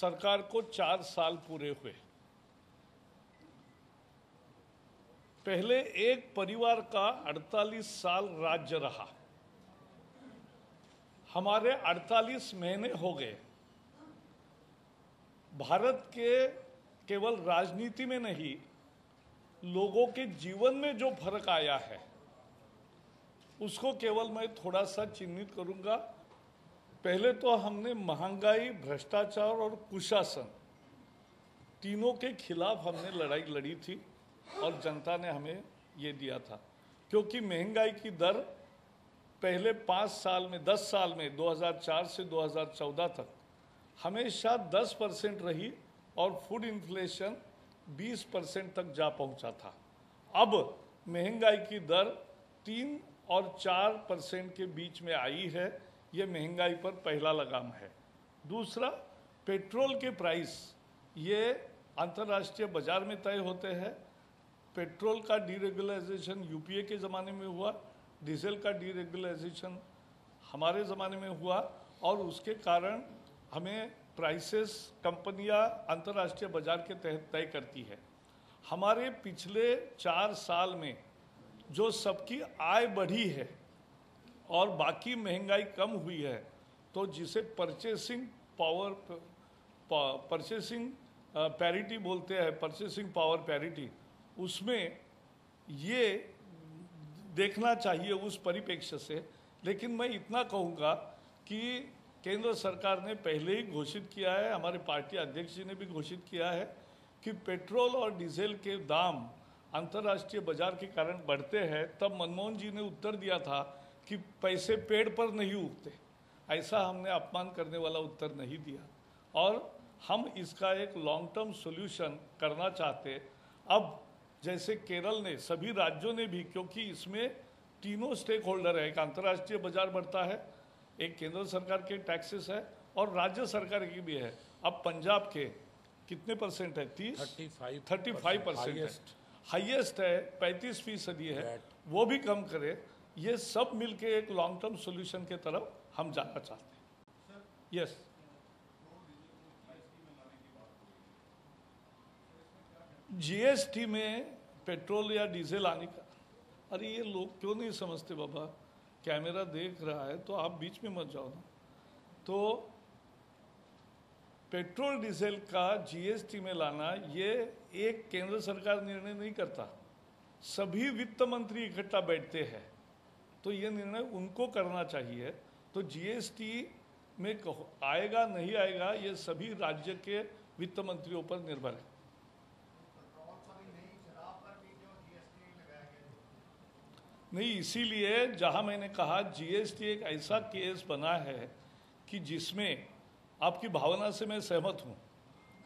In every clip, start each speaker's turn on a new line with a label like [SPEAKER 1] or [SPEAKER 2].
[SPEAKER 1] सरकार को 4 साल पूरे हुए। पहले एक परिवार का 48 साल राज्य रहा, हमारे 48 महीने हो गए। भारत के केवल राजनीति में नहीं, लोगों के जीवन में जो फर्क आया है उसको केवल मैं थोड़ा सा चिन्हित करूंगा। पहले तो हमने महंगाई, भ्रष्टाचार और कुशासन तीनों के खिलाफ हमने लड़ाई लड़ी थी और जनता ने हमें ये दिया था, क्योंकि महंगाई की दर पहले 5 साल में 10 साल में 2004 से 2014 तक हमेशा 10% रही और फूड इन्फ्लेशन 20% तक जा पहुंचा था। अब महंगाई की दर 3 और 4% के बीच में आई है। ये महंगाई पर पहला लगाम है। दूसरा, पेट्रोल के प्राइस ये अंतर्राष्ट्रीय बाजार में तय होते हैं। पेट्रोल का डीरेगुलाइजेशन यूपीए के ज़माने में हुआ, डीजल का डीरेगुलाइजेशन हमारे ज़माने में हुआ और उसके कारण हमें प्राइसेस कंपनियां अंतर्राष्ट्रीय बाजार के तहत तय करती है। हमारे पिछले 4 साल में जो सबकी आय बढ़ी है और बाकी महंगाई कम हुई है, तो जिसे परचेसिंग पैरिटी बोलते हैं, परचेसिंग पावर पैरिटी, उसमें ये देखना चाहिए उस परिप्रेक्ष्य से। लेकिन मैं इतना कहूँगा कि केंद्र सरकार ने पहले ही घोषित किया है, हमारे पार्टी अध्यक्ष जी ने भी घोषित किया है कि पेट्रोल और डीजल के दाम अंतर्राष्ट्रीय बाजार के कारण बढ़ते हैं। तब मनमोहन जी ने उत्तर दिया था कि पैसे पेड़ पर नहीं उगते। ऐसा हमने अपमान करने वाला उत्तर नहीं दिया और हम इसका एक लॉन्ग टर्म सॉल्यूशन करना चाहते। अब जैसे केरल ने, सभी राज्यों ने भी, क्योंकि इसमें तीनों स्टेक होल्डर है, एक अंतर्राष्ट्रीय बाजार बढ़ता है, एक केंद्र सरकार के टैक्सेस है और राज्य सरकार की भी है। अब पंजाब के कितने परसेंट है? 35% है, हाईएस्ट है, 35% है, वो भी कम करे। ये सब मिलके एक लॉन्ग टर्म सॉल्यूशन के तरफ हम जाना चाहते हैं। यस, जीएसटी में पेट्रोल या डीजल आने का, अरे ये लोग क्यों नहीं समझते बाबा? कैमरा देख रहा है तो आप बीच में मत जाओ ना। तो पेट्रोल डीजल का जीएसटी में लाना, ये एक केंद्र सरकार निर्णय नहीं करता, सभी वित्त मंत्री इकट्ठा बैठते हैं, तो ये निर्णय उनको करना चाहिए। तो जीएसटी में आएगा नहीं आएगा, ये सभी राज्य के वित्त मंत्रियों पर निर्भर है। नहीं, इसीलिए जहां मैंने कहा जीएसटी एक ऐसा केस बना है कि जिसमें आपकी भावना से मैं सहमत हूं,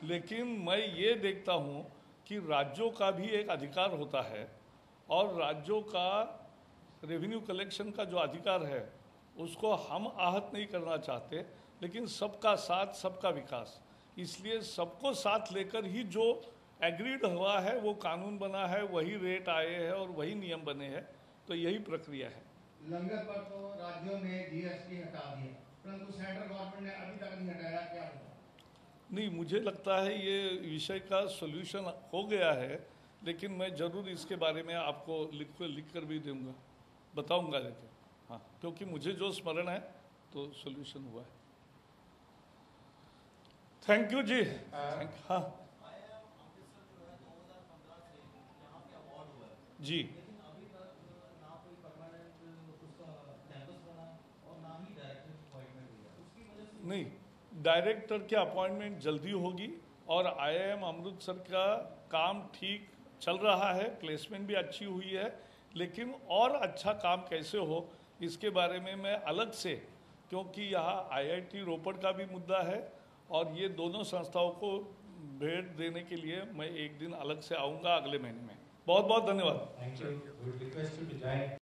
[SPEAKER 1] लेकिन मैं ये देखता हूं कि राज्यों का भी एक अधिकार होता है और राज्यों का रेवेन्यू कलेक्शन का जो अधिकार है उसको हम आहत नहीं करना चाहते, लेकिन सबका साथ सबका विकास, इसलिए सबको साथ लेकर ही जो एग्रीड हुआ है वो कानून बना है, वही रेट आए हैं और वही नियम बने हैं। तो यही प्रक्रिया है।
[SPEAKER 2] लंगर पर तो राज्यों ने जीएसटी हटा दिया, परंतु सेंट्रल गवर्नमेंट ने अभी तक नहीं हटाया, क्या होगा?
[SPEAKER 1] नहीं, मुझे लगता है ये विषय का सॉल्यूशन हो गया है, लेकिन मैं ज़रूर इसके बारे में आपको लिख कर भी दूंगा, बताऊंगा। लेकिन हाँ, क्योंकि मुझे जो स्मरण है तो सॉल्यूशन हुआ है। थैंक यू जी। हाँ जी, नहीं, डायरेक्टर की अपॉइंटमेंट जल्दी होगी और आईआईएम अमृतसर का काम ठीक चल रहा है, प्लेसमेंट भी अच्छी हुई है, लेकिन और अच्छा काम कैसे हो इसके बारे में मैं अलग से, क्योंकि यहाँ आईआईटी रोपड़ का भी मुद्दा है और ये दोनों संस्थाओं को भेंट देने के लिए मैं एक दिन अलग से आऊँगा अगले महीने में। बहुत बहुत धन्यवाद।